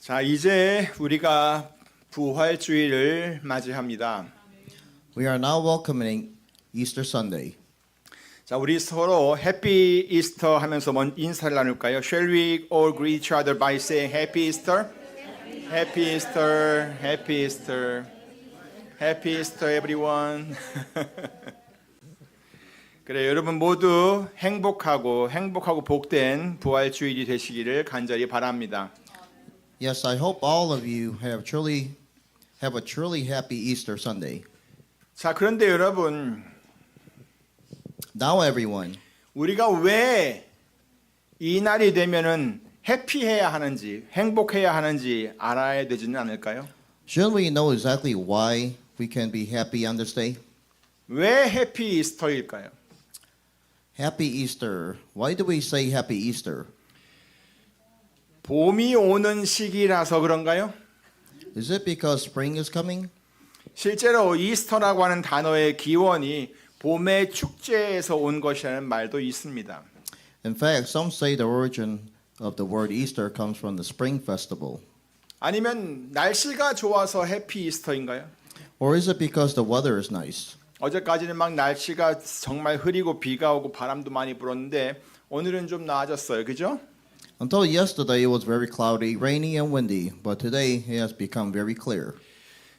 자, 이제 우리가 부활주의를 맞이합니다. We are now welcoming Easter Sunday. 자, 우리 서로 해피 이스터 하면서 먼저 인사를 나눌까요? Shall we all greet each other by saying Happy Easter? Happy Easter, Happy Easter, Happy Easter everyone. 그래, 여러분 모두 행복하고 복된 부활주일이 되시기를 간절히 바랍니다. Yes, I hope all of you have a truly happy Easter Sunday. 자, 그런데 여러분, Now everyone, 우리가 왜 이 날이 되면은 해피해야 하는지, 행복해야 하는지 알아야 되지는 않을까요? shouldn't we know exactly why we can be happy on this day? 왜 해피 이스터일까요? Happy Easter. Why do we say happy Easter? 봄이 오는 시기라서 그런가요? Is it because spring is coming? 실제로 이스터라고 하는 단어의 기원이 봄의 축제에서 온 것이라는 말도 있습니다. In fact, some say the origin of the word Easter comes from the spring festival. 아니면 날씨가 좋아서 해피 이스터인가요? Or is it because the weather is nice? 어제까지는 막 날씨가 정말 흐리고 비가 오고 바람도 많이 불었는데 오늘은 좀 나아졌어요. 그죠? Until yesterday, it was very cloudy, rainy, and windy, but today it has become very clear.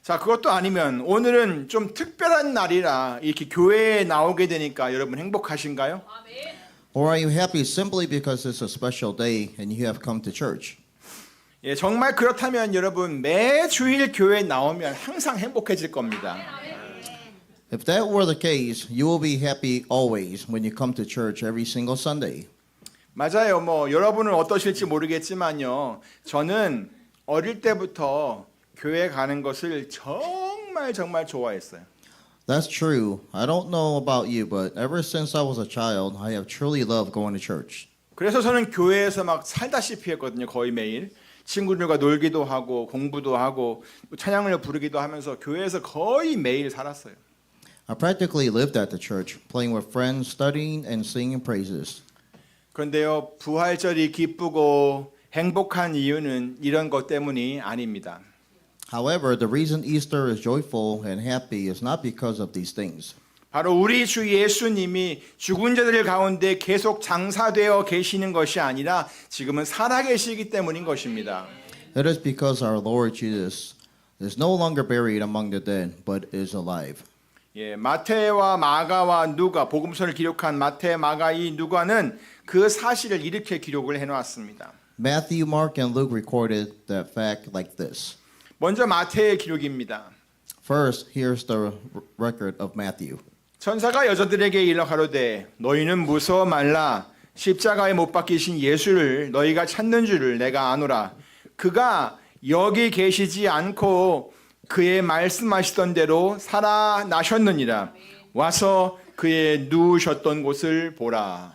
자, 그것도 아니면 오늘은 좀 특별한 날이라 이렇게 교회에 나오게 되니까 여러분 행복하신가요? Or are you happy simply because it's a special day and you have come to church? 예, 정말 그렇다면 여러분 매 주일 교회에 나오면 항상 행복해질 겁니다. If that were the case, you will be happy always when you come to church every single Sunday. 맞아요. 뭐 여러분은 어떠실지 모르겠지만요. 저는 어릴 때부터 교회 가는 것을 정말 좋아했어요. That's true. I don't know about you, but ever since I was a child, I have truly loved going to church. 그래서 저는 교회에서 막 살다시피 했거든요. 거의 매일. 친구들과 놀기도 하고 공부도 하고 찬양을 부르기도 하면서 교회에서 거의 매일 살았어요. I practically lived at the church, playing with friends, studying, and singing praises. 그런데요, 부활절이 기쁘고 행복한 이유는 이런 것 때문이 아닙니다. However, the reason Easter is joyful and happy is not because of these things. 바로 우리 주 예수님이 죽은 자들 가운데 계속 장사되어 계시는 것이 아니라 지금은 살아계시기 때문인 것입니다. It is because our Lord Jesus is no longer buried among the dead, but is alive. 예, 마태와 마가와 누가 복음서를 기록한 마태, 마가 이 누가는 그 사실을 이렇게 기록을 해놓았습니다. Matthew, Mark, and Luke recorded that fact like this. 먼저 마태의 기록입니다. First, here's the record of Matthew. 천사가 여자들에게 일러 가로되 너희는 무서워 말라 십자가에 못 박히신 예수를 너희가 찾는 줄을 내가 아노라. 그가 여기 계시지 않고 그의 말씀하시던 대로 살아나셨느니라. 와서 그의 누우셨던 곳을 보라.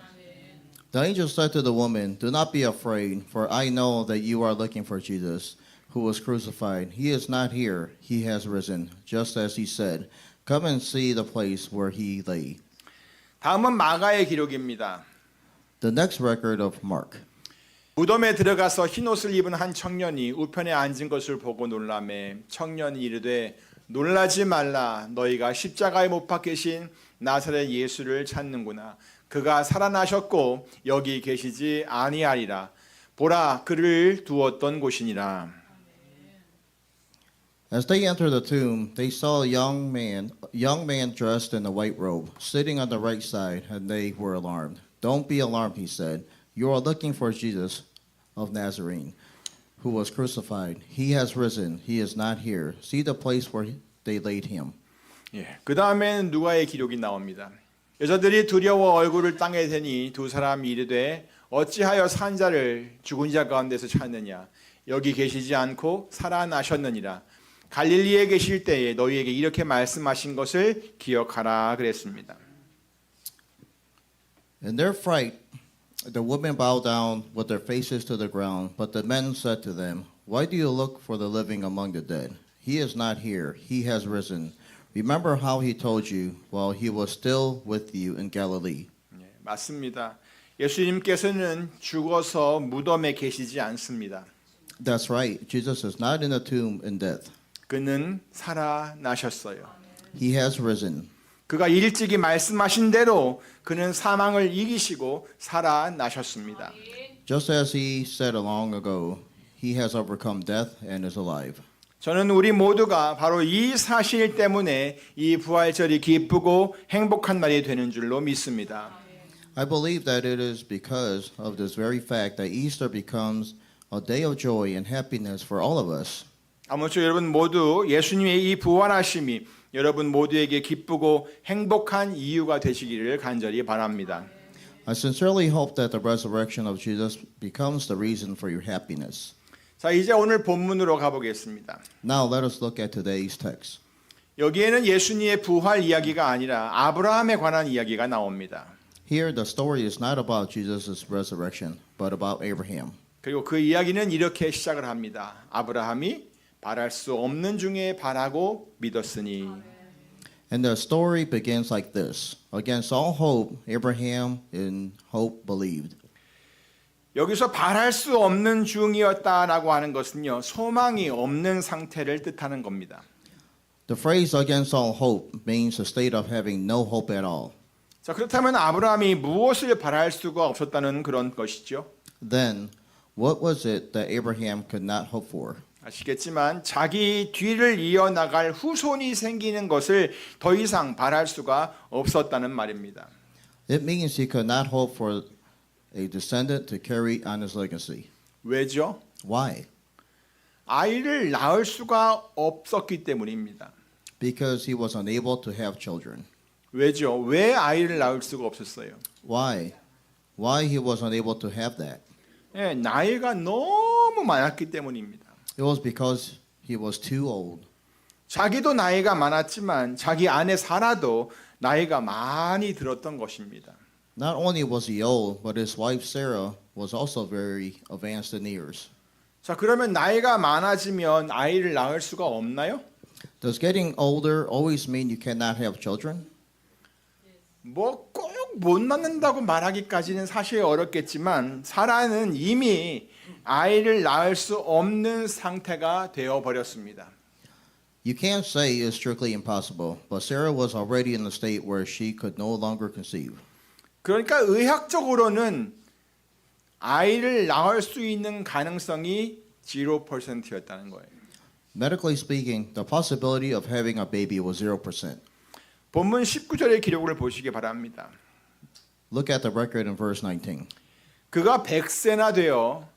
The angel said to the woman, "Do not be afraid, for I know that you are looking for Jesus, who was crucified. He is not here. He has risen, just as he said. Come and see the place where he lay." 다음은 마가의 기록입니다. The next record of Mark. 무덤에 들어가서 흰옷을 입은 한 청년이 우편에 앉은 것을 보고 놀라매 청년이 이르되 놀라지 말라 너희가 십자가에 못 박히신 나사렛 예수를 찾는구나. 그가 살아나셨고 여기 계시지 아니하리라. 보라 그를 두었던 곳이니라. As they entered the tomb, they saw a young man dressed in a white robe, sitting on the right side, and they were alarmed. "Don't be alarmed," he said. "You are looking for Jesus of Nazarene, who was crucified. He has risen. He is not here. See the place where they laid him." 예, 그 다음에는 누가의 기록이 나옵니다. 여자들이 두려워 얼굴을 땅에 대니 두 사람이 이르되 어찌하여 산 자를 죽은 자 가운데서 찾느냐. 여기 계시지 않고 살아나셨느니라. 갈릴리에 계실 때에 너희에게 이렇게 말씀하신 것을 기억하라 그랬습니다. In their fright, the women bowed down with their faces to the ground. But the men said to them, "Why do you look for the living among the dead? He is not here. He has risen. Remember how he told you while he was still with you in Galilee." 예, 맞습니다. 예수님께서는 죽어서 무덤에 계시지 않습니다. That's right. Jesus is not in a tomb in death. 그는 살아나셨어요. He has risen. 그가 일찍이 말씀하신 대로 그는 사망을 이기시고 살아나셨습니다. Just as he said long ago, he has overcome death and is alive. 저는 우리 모두가 바로 이 사실 때문에 이 부활절이 기쁘고 행복한 날이 되는 줄로 믿습니다. I believe that it is because of this very fact that Easter becomes a day of joy and happiness for all of us. 아무쪼 여러분 모두 예수님의 이 부활하심이 여러분 모두에게 기쁘고 행복한 이유가 되시기를 간절히 바랍니다. I sincerely hope that the resurrection of Jesus becomes the reason for your happiness. 자, 이제 오늘 본문으로 가보겠습니다. Now let us look at today's text. 여기에는 예수님의 부활 이야기가 아니라 아브라함에 관한 이야기가 나옵니다. Here the story is not about Jesus' resurrection, but about Abraham. 그리고 그 이야기는 이렇게 시작을 합니다. 아브라함이 바랄 수 없는 중에 바라고 믿었으니. And the story begins like this. Against all hope, Abraham in hope believed. 여기서 바랄 수 없는 중이었다라고 하는 것은요, 소망이 없는 상태를 뜻하는 겁니다. The phrase against all hope means a state of having no hope at all. 자, 그렇다면 아브라함이 무엇을 바랄 수가 없었다는 그런 것이죠. Then, what was it that Abraham could not hope for? 아시겠지만 자기 뒤를 이어나갈 후손이 생기는 것을 더 이상 바랄 수가 없었다는 말입니다. It means he could not hope for a descendant to carry on his legacy. 왜죠? Why? 아이를 낳을 수가 없었기 때문입니다. Because he was unable to have children. 왜죠? 왜 아이를 낳을 수가 없었어요? Why? Why he was unable to have that? 예, 나이가 너무 많았기 때문입니다. It was because he was too old. 자기도 나이가 많았지만 자기 아내 사라도 나이가 많이 들었던 것입니다. Not only was he old, but his wife Sarah was also very advanced in years. 자, 그러면 나이가 많아지면 아이를 낳을 수가 없나요? Does getting older always mean you cannot have children? 뭐 꼭 못 낳는다고 말하기까지는 사실 어렵겠지만 사라는 이미 아이를 낳을 수 없는 상태가 되어 버렸습니다. You can't say it's strictly impossible, but Sarah was already in a state where she could no longer conceive. 그러니까 의학적으로는 아이를 낳을 수 있는 가능성이 0%였다는 거예요. Medically speaking, the possibility of having a baby was 0%. 본문 19절의 기록을 보시기 바랍니다. Look at the record in verse 19. 그가 100세나 되어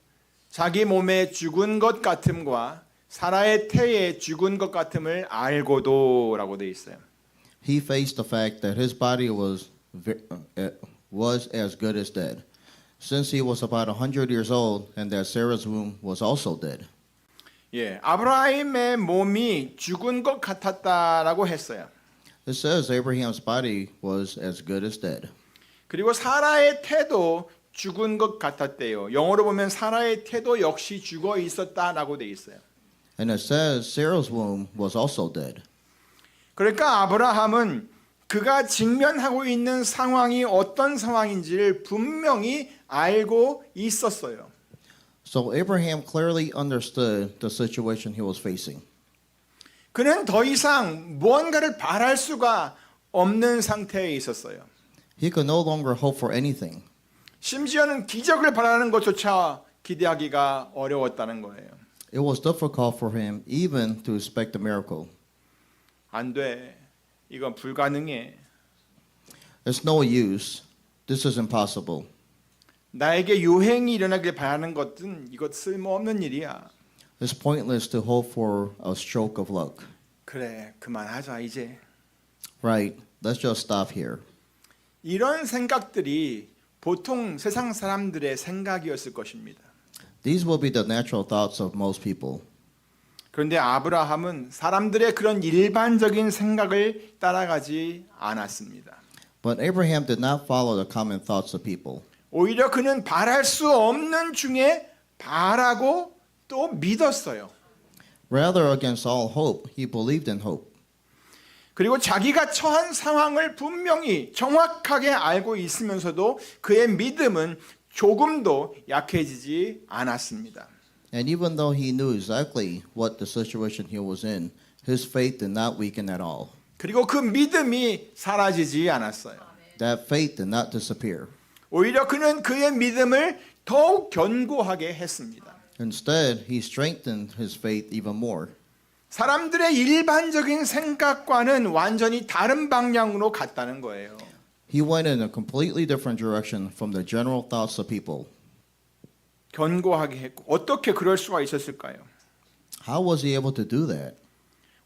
자기 몸에 죽은 것 같음과 사라의 태에 죽은 것 같음을 알고도라고 돼 있어요. He faced the fact that his body was as good as dead, since he was about 100 years old, and that Sarah's womb was also dead. 예, 아브라함의 몸이 죽은 것 같았다라고 했어요. It says Abraham's body was as good as dead. 그리고 사라의 태도 죽은 것 같았대요. 영어로 보면 사라의 태도 역시 죽어 있었다라고 돼 있어요. And it says Sarah's womb was also dead. 그러니까 아브라함은 그가 직면하고 있는 상황이 어떤 상황인지를 분명히 알고 있었어요. So Abraham clearly understood the situation he was facing. 그는 더 이상 무언가를 바랄 수가 없는 상태에 있었어요. He could no longer hope for anything. 심지어는 기적을 바라는 것조차 기대하기가 어려웠다는 거예요. It was difficult for him even to expect a miracle. 안 돼. 이건 불가능해. It's no use. This is impossible. 나에게 요행이 일어나길 바라는 것은 이것 쓸모없는 일이야. It's pointless to hope for a stroke of luck. 그래, 그만하자 이제. Right, let's just stop here. 이런 생각들이 보통 세상 사람들의 생각이었을 것입니다. These will be the natural thoughts of most people. 그런데 아브라함은 사람들의 그런 일반적인 생각을 따라가지 않았습니다. But Abraham did not follow the common thoughts of people. 오히려 그는 바랄 수 없는 중에 바라고 또 믿었어요. Rather, against all hope, he believed in hope. 그리고 자기가 처한 상황을 분명히 정확하게 알고 있으면서도 그의 믿음은 조금도 약해지지 않았습니다. And even though he knew exactly what the situation he was in, his faith did not weaken at all. 그리고 그 믿음이 사라지지 않았어요. That faith did not disappear. 오히려 그는 그의 믿음을 더욱 견고하게 했습니다. Instead, he strengthened his faith even more. 사람들의 일반적인 생각과는 완전히 다른 방향으로 갔다는 거예요. He went in a completely different direction from the general thoughts of people. 견고하게 했고 어떻게 그럴 수가 있었을까요? How was he able to do that?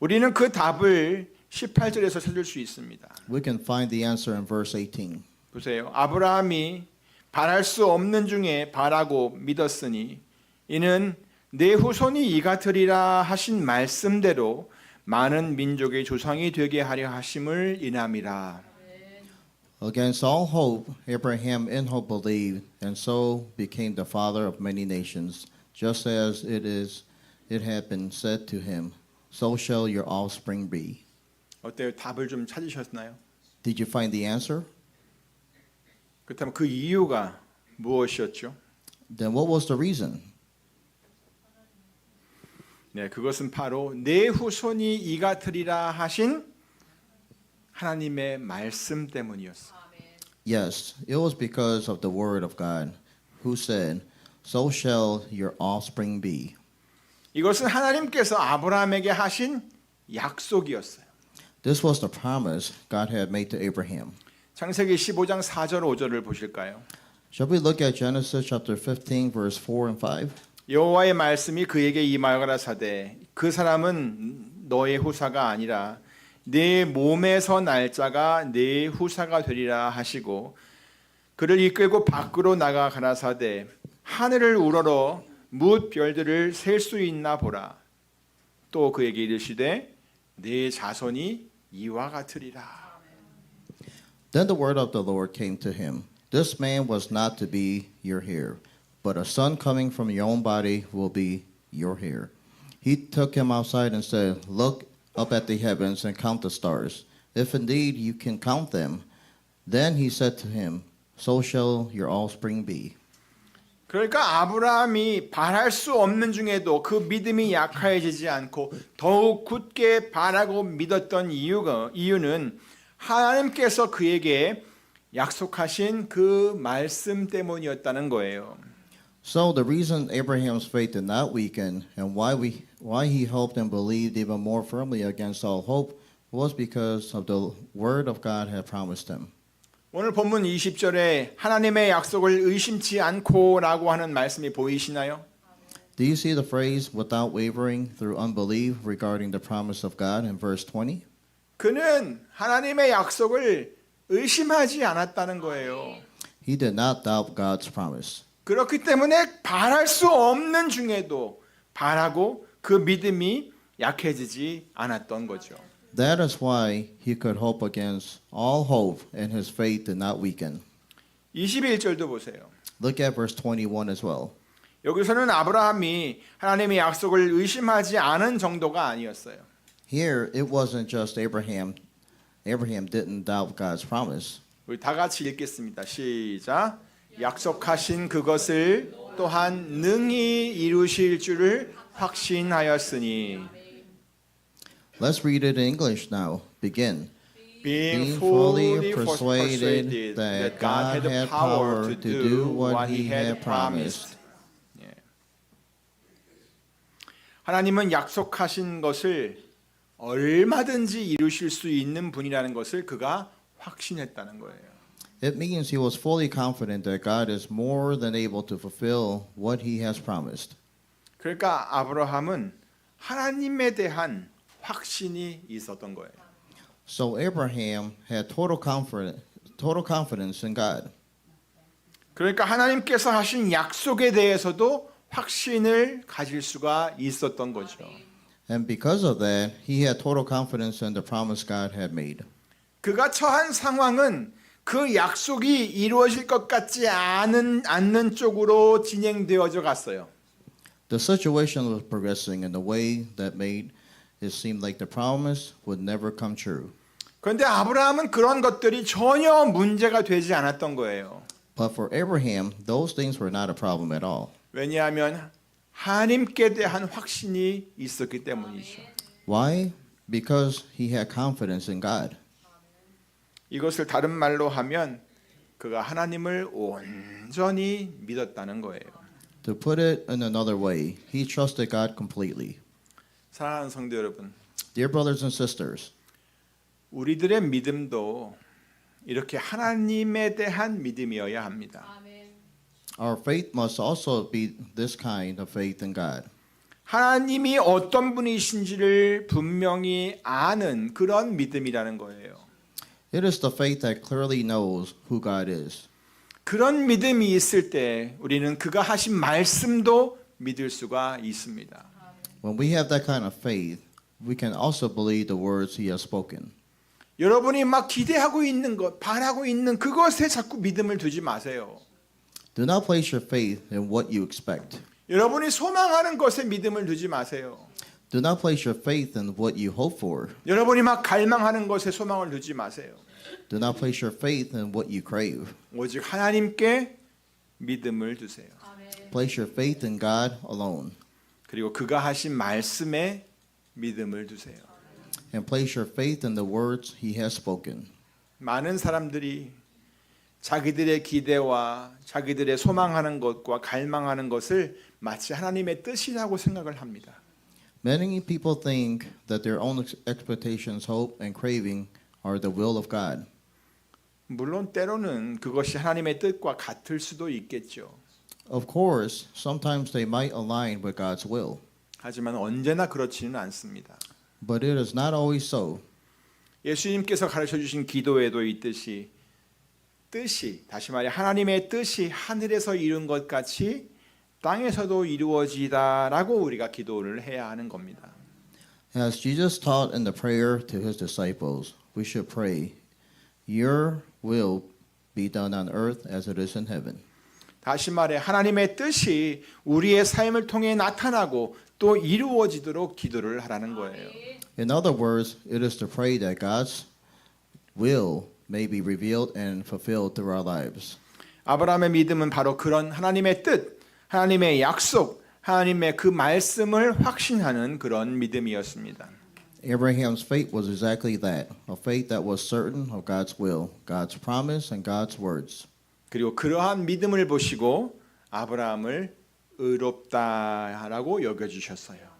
우리는 그 답을 18절에서 찾을 수 있습니다. We can find the answer in verse 18. 보세요. 아브라함이 바랄 수 없는 중에 바라고 믿었으니 이는 내 후손이 이 같으리라 하신 말씀대로 많은 민족의 조상이 되게 하려 하심을 인함이라. Against all hope, Abraham in hope believed, and so became the father of many nations, just as it had been said to him, so shall your offspring be. 어때요? 답을 좀 찾으셨나요? Did you find the answer? 그렇다면 그 이유가 무엇이었죠? Then what was the reason? 네, 그것은 바로 내 후손이 이 같으리라 하신 하나님의 말씀 때문이었어요. Yes, it was because of the word of God, who said, so shall your offspring be. 이것은 하나님께서 아브라함에게 하신 약속이었어요. This was the promise God had made to Abraham. 창세기 15장 4절 5절을 보실까요? Shall we look at Genesis chapter 15, verse 4 and 5? 여호와의 말씀이 그에게 임하여 가라사대 그 사람은 너의 후사가 아니라 내 몸에서 날 자가 내 후사가 되리라 하시고 그를 이끌고 밖으로 나가 가라사대 하늘을 우러러 뭇 별들을 셀 수 있나 보라. 또 그에게 이르시되 내 자손이 이와 같으리라. Then the word of the Lord came to him. This man was not to be your heir, but a son coming from your own body will be your heir. He took him outside and said, look up at the heavens and count the stars, if indeed you can count them. Then he said to him, so shall your offspring be. 그러니까 아브라함이 바랄 수 없는 중에도 그 믿음이 약해지지 않고 더욱 굳게 바라고 믿었던 이유는 하나님께서 그에게 약속하신 그 말씀 때문이었다는 거예요. So the reason Abraham's faith did not weaken and why he hoped and believed even more firmly against all hope was because of the word of God had promised him. 오늘 본문 20절에 하나님의 약속을 의심치 않고라고 하는 말씀이 보이시나요? Do you see the phrase without wavering through unbelief regarding the promise of God in verse 20? 그는 하나님의 약속을 의심하지 않았다는 거예요. He did not doubt God's promise. 그렇기 때문에 바랄 수 없는 중에도 바라고 그 믿음이 약해지지 않았던 거죠. That is why he could hope against all hope and his faith did not weaken. 21절도 보세요. Look at verse 21 as well. 여기서는 아브라함이 하나님의 약속을 의심하지 않은 정도가 아니었어요. Here it wasn't just Abraham didn't doubt God's promise. 우리 다 같이 읽겠습니다. 시작. 약속하신 그것을 또한 능히 이루실 줄을 확신하였으니. Let's read it in English now. Begin. Being fully persuaded that God had the power to do what He had promised. 예. 하나님은 약속하신 것을 얼마든지 이루실 수 있는 분이라는 것을 그가 확신했다는 거예요. It means he was fully confident that God is more than able to fulfill what he has promised. 그러니까 아브라함은 하나님에 대한 확신이 있었던 거예요. So Abraham had total confidence in God. 그러니까 하나님께서 하신 약속에 대해서도 확신을 가질 수가 있었던 거죠. And because of that, he had total confidence in the promise God had made. 그가 처한 상황은 그 약속이 이루어질 것 같지 않는 쪽으로 진행되어져 갔어요. The situation was progressing in the way that made it seem like the promise would never come true. 그런데 아브라함은 그런 것들이 전혀 문제가 되지 않았던 거예요. But for Abraham, those things were not a problem at all. 왜냐하면 하나님께 대한 확신이 있었기 때문이죠. Why? Because he had confidence in God. 이것을 다른 말로 하면 그가 하나님을 온전히 믿었다는 거예요. To put it in another way, he trusted God completely. 사랑하는 성도 여러분, Dear brothers and sisters, 우리들의 믿음도 이렇게 하나님에 대한 믿음이어야 합니다. our faith must also be this kind of faith in God. 하나님이 어떤 분이신지를 분명히 아는 그런 믿음이라는 거예요. It is the faith that clearly knows who God is. 그런 믿음이 있을 때 우리는 그가 하신 말씀도 믿을 수가 있습니다. When we have that kind of faith, we can also believe the words he has spoken. 여러분이 막 기대하고 있는 것, 바라고 있는 그것에 자꾸 믿음을 두지 마세요. Do not place your faith in what you expect. 여러분이 소망하는 것에 믿음을 두지 마세요. Do not place your faith in what you hope for. 여러분이 막 갈망하는 것에 소망을 두지 마세요. Do not place your faith in what you crave. 오직 하나님께 믿음을 두세요. Place your faith in God alone. 그리고 그가 하신 말씀에 믿음을 두세요. And place your faith in the words he has spoken. 많은 사람들이 자기들의 기대와 자기들의 소망하는 것과 갈망하는 것을 마치 하나님의 뜻이라고 생각을 합니다. Many people think that their own expectations, hope, and craving are the will of God. 물론 때로는 그것이 하나님의 뜻과 같을 수도 있겠죠. Of course, sometimes they might align with God's will, 하지만 언제나 그렇지는 않습니다. but it is not always so. 예수님께서 가르쳐 주신 기도에도 있듯이 뜻이, 다시 말해 하나님의 뜻이 하늘에서 이룬 것 같이 땅에서도 이루어지다라고 우리가 기도를 해야 하는 겁니다. As Jesus taught in the prayer to his disciples, we should pray, "Your will be done on earth as it is in heaven." 다시 말해 하나님의 뜻이 우리의 삶을 통해 나타나고 또 이루어지도록 기도를 하라는 거예요. In other words, it is to pray that God's will may be revealed and fulfilled through our lives. 아브라함의 믿음은 바로 그런 하나님의 뜻, 하나님의 약속, 하나님의 그 말씀을 확신하는 그런 믿음이었습니다. Abraham's faith was exactly that, a faith that was certain of God's will, God's promise, and God's words. 그리고 그러한 믿음을 보시고 아브라함을 의롭다라고 여겨주셨어요.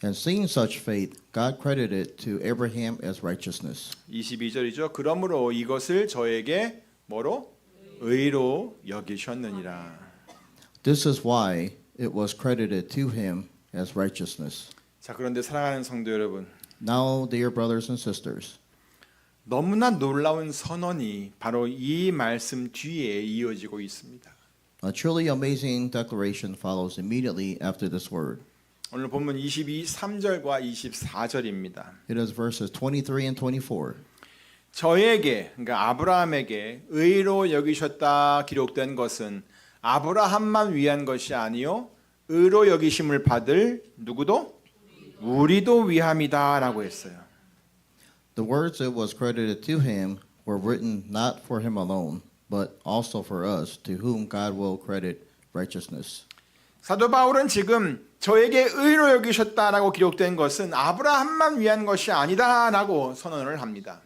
And seeing such faith, God credited to Abraham as righteousness. 22절이죠. 그러므로 이것을 저에게 뭐로? 의로 여기셨느니라. This is why it was credited to him as righteousness. 자, 그런데 사랑하는 성도 여러분, Now, dear brothers and sisters, 너무나 놀라운 선언이 바로 이 말씀 뒤에 이어지고 있습니다. a truly amazing declaration follows immediately after this word. 오늘 본문 23절과 24절입니다. It is verses 23 and 24. 저에게, 그러니까 아브라함에게 의로 여기셨다 기록된 것은 아브라함만 위한 것이 아니요 의로 여기심을 받을 누구도 우리도 위함이다라고 했어요. The words that was credited to him were written not for him alone, but also for us, to whom God will credit righteousness. 사도 바울은 지금 저에게 의로 여기셨다라고 기록된 것은 아브라함만 위한 것이 아니다라고 선언을 합니다.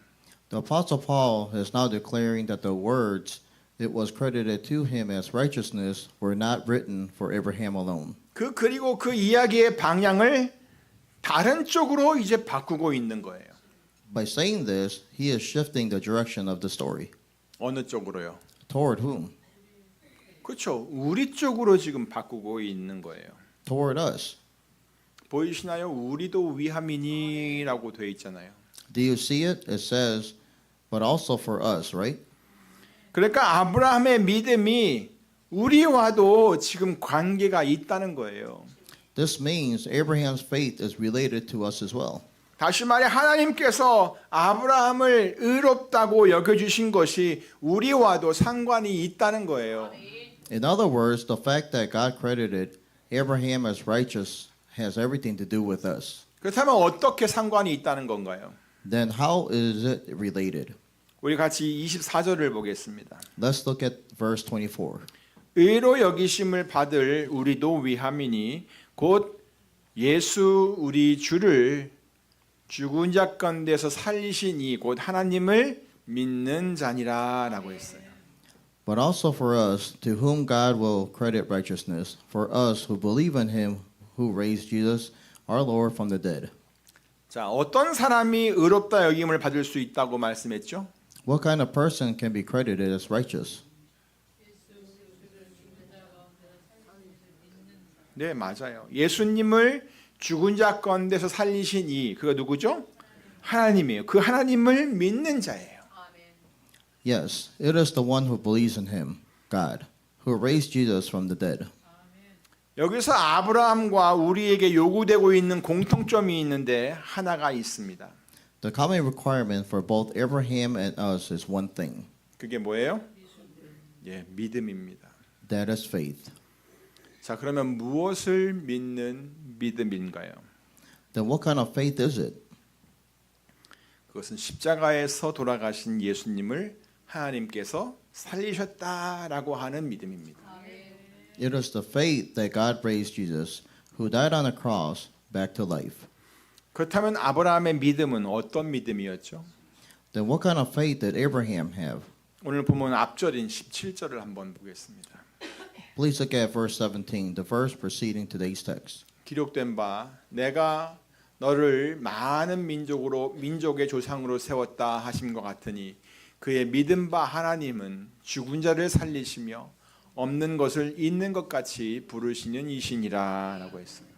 The Apostle Paul is now declaring that the words that was credited to him as righteousness were not written for Abraham alone. 그리고 그 이야기의 방향을 다른 쪽으로 이제 바꾸고 있는 거예요. By saying this, he is shifting the direction of the story. 어느 쪽으로요? Toward whom? 그렇죠. 우리 쪽으로 지금 바꾸고 있는 거예요. Toward us. 보이시나요? 우리도 위함이니라고 돼 있잖아요. Do you see it? It says, but also for us, right? 그러니까 아브라함의 믿음이 우리와도 지금 관계가 있다는 거예요. This means Abraham's faith is related to us as well. 다시 말해 하나님께서 아브라함을 의롭다고 여겨주신 것이 우리와도 상관이 있다는 거예요. In other words, the fact that God credited Abraham as righteous has everything to do with us. 그렇다면 어떻게 상관이 있다는 건가요? Then how is it related? 우리 같이 24절을 보겠습니다. Let's look at verse 24. 의로 여기심을 받을 우리도 위함이니 곧 예수 우리 주를 죽은 자 가운데서 살리신 이 곧 하나님을 믿는 자니라라고 했어요. But also for us, to whom God will credit righteousness, for us who believe in him who raised Jesus, our Lord, from the dead. 자, 어떤 사람이 의롭다 여김을 받을 수 있다고 말씀했죠? What kind of person can be credited as righteous? 네, 맞아요. 예수님을 죽은 자 가운데서 살리신 이 그가 누구죠? 하나님이에요. 그 하나님을 믿는 자예요. Yes, it is the one who believes in him, God, who raised Jesus from the dead. 여기서 아브라함과 우리에게 요구되고 있는 공통점이 있는데 하나가 있습니다. The common requirement for both Abraham and us is one thing. 그게 뭐예요? 예, 믿음입니다. That is faith. 자, 그러면 무엇을 믿는 믿음인가요? Then what kind of faith is it? 그것은 십자가에서 돌아가신 예수님을 하나님께서 살리셨다라고 하는 믿음입니다. It is the faith that God raised Jesus, who died on the cross, back to life. 그렇다면 아브라함의 믿음은 어떤 믿음이었죠? Then what kind of faith did Abraham have? 오늘 보면 앞절인 17절을 한번 보겠습니다. Please look at verse 17, the verse preceding today's text. 기록된 바 내가 너를 많은 민족의 조상으로 세웠다 하심과 같으니 그의 믿은 바 하나님은 죽은 자를 살리시며 없는 것을 있는 것 같이 부르시는 이시니라라고 했어요.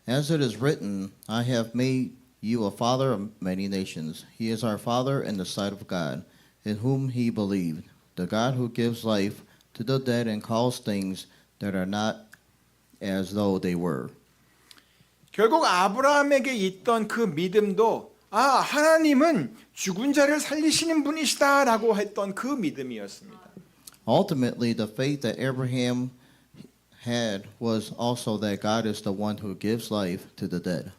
As it is written, I have made you a father of many nations. He is our father in the sight of God, in whom he believed, the God who gives life to the dead and calls things that are not as though they were. 결국 아브라함에게 있던 그 믿음도 하나님은 죽은 자를 살리시는 분이시다라고 했던 그 믿음이었습니다. Ultimately, the faith that Abraham had was also that God is the one who gives life to the dead.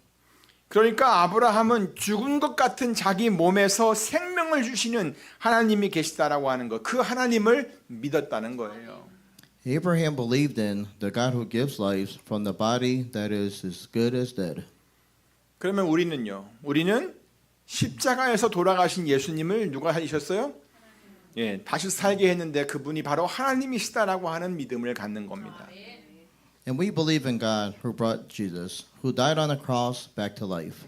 그러니까 아브라함은 죽은 것 같은 자기 몸에서 생명을 주시는 하나님이 계시다라고 하는 것, 그 하나님을 믿었다는 거예요. Abraham believed in the God who gives life from the body that is as good as dead. 그러면 우리는요? 우리는 십자가에서 돌아가신 예수님을 누가 살리셨어요? 예, 다시 살게 했는데 그분이 바로 하나님이시다라고 하는 믿음을 갖는 겁니다. And we believe in God who brought Jesus, who died on the cross, back to life.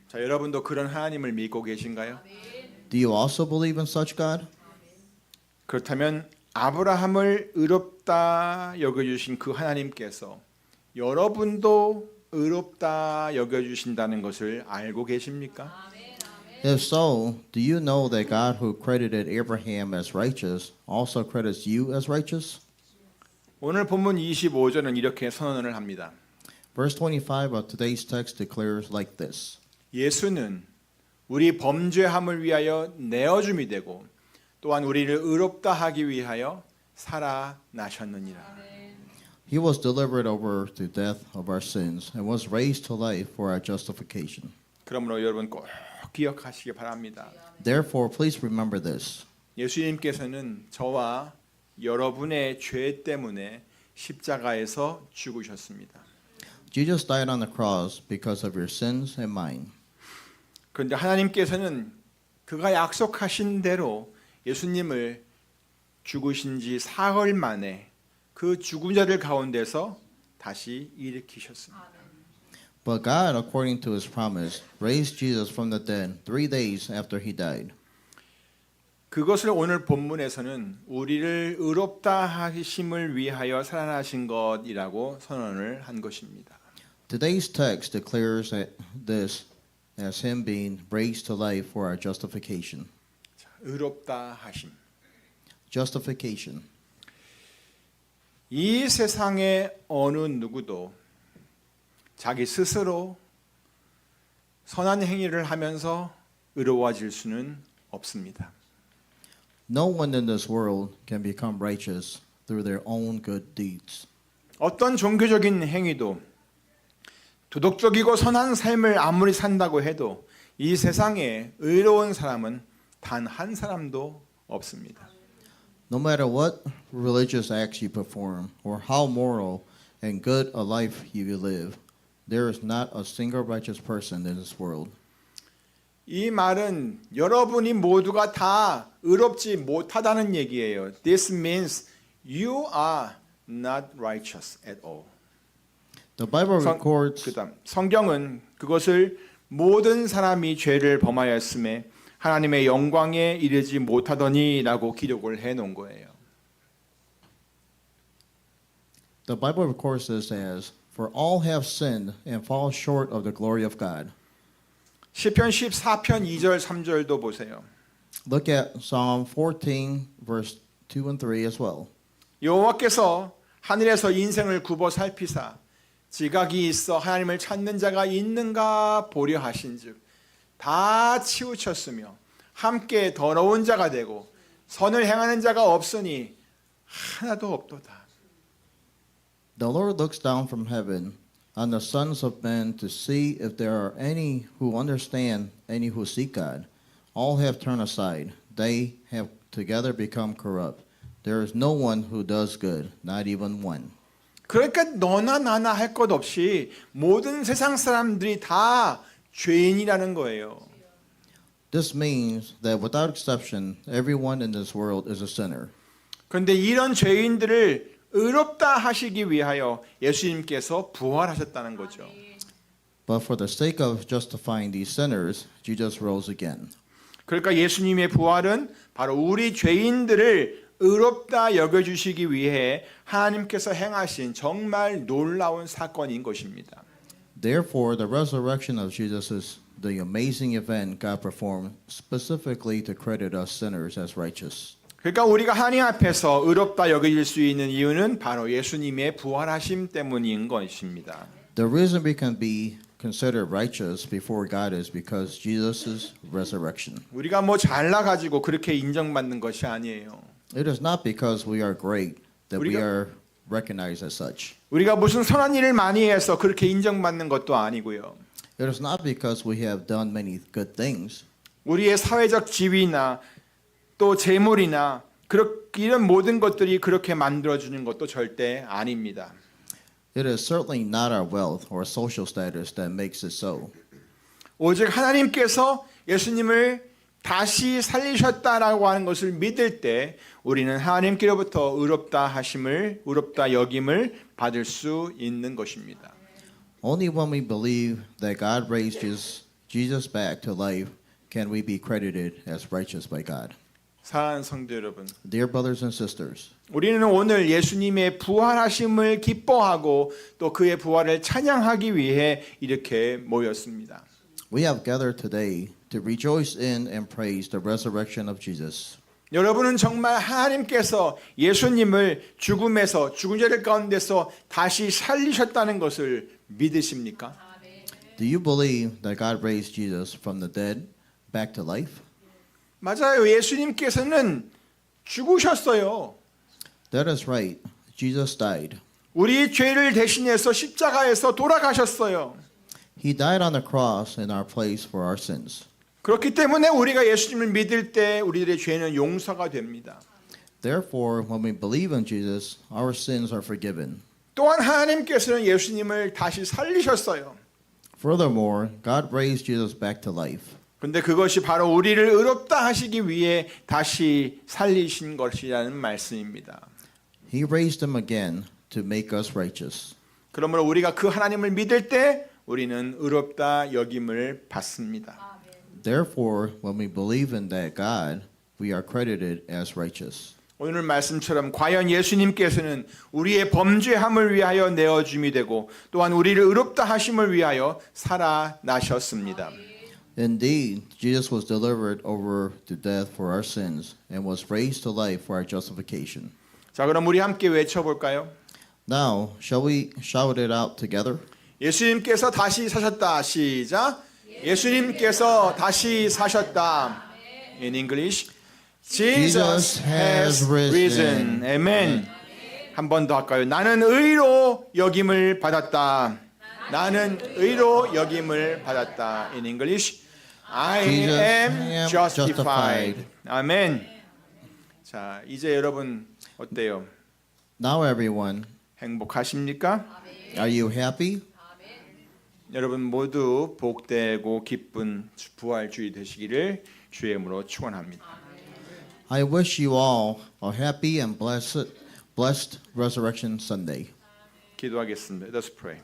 자, 여러분도 그런 하나님을 믿고 계신가요? Do you also believe in such God? 그렇다면 아브라함을 의롭다 여겨주신 그 하나님께서 여러분도 의롭다 여겨주신다는 것을 알고 계십니까? If so, do you know that God who credited Abraham as righteous also credits you as righteous? 오늘 본문 25절은 이렇게 선언을 합니다. Verse 25 of today's text declares like this. 예수는 우리 범죄함을 위하여 내어줌이 되고 또한 우리를 의롭다 하기 위하여 살아나셨느니라. He was delivered over to death of our sins and was raised to life for our justification. 그러므로 여러분 꼭 기억하시기 바랍니다. Therefore, please remember this. 예수님께서는 저와 여러분의 죄 때문에 십자가에서 죽으셨습니다. Jesus died on the cross because of your sins and mine. 그런데 하나님께서는 그가 약속하신 대로 예수님을 죽으신 지 사흘 만에 그 죽은 자들 가운데서 다시 일으키셨습니다. But God, according to his promise, raised Jesus from the dead 3 days after he died. 그것을 오늘 본문에서는 우리를 의롭다 하심을 위하여 살아나신 것이라고 선언을 한 것입니다. Today's text declares this as him being raised to life for our justification. 의롭다 하심. Justification. 이 세상의 어느 누구도 자기 스스로 선한 행위를 하면서 의로워질 수는 없습니다. No one in this world can become righteous through their own good deeds. 어떤 종교적인 행위도 도덕적이고 선한 삶을 아무리 산다고 해도 이 세상에 의로운 사람은 단 한 사람도 없습니다. No matter what religious acts you perform or how moral and good a life you live, there is not a single righteous person in this world. 이 말은 여러분이 모두가 다 의롭지 못하다는 얘기예요. This means you are not righteous at all. The Bible records 그다음 성경은 그것을 모든 사람이 죄를 범하였음에 하나님의 영광에 이르지 못하더니라고 기록을 해 놓은 거예요. The Bible records this as, "For all have sinned and fall short of the glory of God." 시편 14편 2절 3절도 보세요. Look at Psalm 14, verse 2 and 3 as well. 여호와께서 하늘에서 인생을 굽어 살피사 지각이 있어 하나님을 찾는 자가 있는가 보려 하신즉 다 치우쳤으며 함께 더러운 자가 되고 선을 행하는 자가 없으니 하나도 없도다. The Lord looks down from heaven on the sons of men to see if there are any who understand, any who seek God. All have turned aside. They have together become corrupt. There is no one who does good, not even one. 그러니까 너나 나나 할 것 없이 모든 세상 사람들이 다 죄인이라는 거예요. This means that without exception, everyone in this world is a sinner. 그런데 이런 죄인들을 의롭다 하시기 위하여 예수님께서 부활하셨다는 거죠. But for the sake of justifying these sinners, Jesus rose again. 그러니까 예수님의 부활은 바로 우리 죄인들을 의롭다 여겨주시기 위해 하나님께서 행하신 정말 놀라운 사건인 것입니다. Therefore, the resurrection of Jesus is the amazing event God performed specifically to credit us sinners as righteous. 그러니까 우리가 하나님 앞에서 의롭다 여겨질 수 있는 이유는 바로 예수님의 부활하심 때문인 것입니다. The reason we can be considered righteous before God is because Jesus' resurrection. 우리가 뭐 잘나가지고 그렇게 인정받는 것이 아니에요. It is not because we are great that we 우리가- are recognized as such. 우리가 무슨 선한 일을 많이 해서 그렇게 인정받는 것도 아니고요. It is not because we have done many good things. 우리의 사회적 지위나 또 재물이나 이런 모든 것들이 그렇게 만들어주는 것도 절대 아닙니다. It is certainly not our wealth or social status that makes it so. 오직 하나님께서 예수님을 다시 살리셨다라고 하는 것을 믿을 때 우리는 하나님께로부터 의롭다 여김을 받을 수 있는 것입니다. Only when we believe that God raised Jesus back to life can we be credited as righteous by God. 사랑하는 성도 여러분, Dear brothers and sisters, 우리는 오늘 예수님의 부활하심을 기뻐하고 또 그의 부활을 찬양하기 위해 이렇게 모였습니다. we have gathered today to rejoice in and praise the resurrection of Jesus. 여러분은 정말 하나님께서 예수님을 죽음에서 죽은 자들 가운데서 다시 살리셨다는 것을 믿으십니까? Do you believe that God raised Jesus from the dead back to life? 맞아요. 예수님께서는 죽으셨어요. That is right. Jesus died. 우리 죄를 대신해서 십자가에서 돌아가셨어요. He died on the cross in our place for our sins. 그렇기 때문에 우리가 예수님을 믿을 때 우리들의 죄는 용서가 됩니다. Therefore, when we believe in Jesus, our sins are forgiven. 또한 하나님께서는 예수님을 다시 살리셨어요. Furthermore, God raised Jesus back to life. 근데 그것이 바로 우리를 의롭다 하시기 위해 다시 살리신 것이라는 말씀입니다. He raised him again to make us righteous. 그러므로 우리가 그 하나님을 믿을 때 우리는 의롭다 여김을 받습니다. Therefore, when we believe in that God, we are credited as righteous. 오늘 말씀처럼 과연 예수님께서는 우리의 범죄함을 위하여 내어줌이 되고 또한 우리를 의롭다 하심을 위하여 살아나셨습니다. Indeed, Jesus was delivered over to death for our sins and was raised to life for our justification. 자, 그럼 우리 함께 외쳐볼까요? Now, shall we shout it out together? 예수님께서 다시 사셨다. 시작. 예수님께서 다시 사셨다. In English, Jesus has risen. 아멘. 한 번 더 할까요? 나는 의로 여김을 받았다. 나는 의로 여김을 받았다. In English, I Jesus am am justified. 아멘. 자, 이제 여러분 어때요? Now, everyone, 행복하십니까? are you happy? 여러분 모두 복되고 기쁜 부활주의 되시기를 주의 이름으로 축원합니다. I wish you all a happy and blessed Resurrection Sunday. 기도하겠습니다. Let us pray.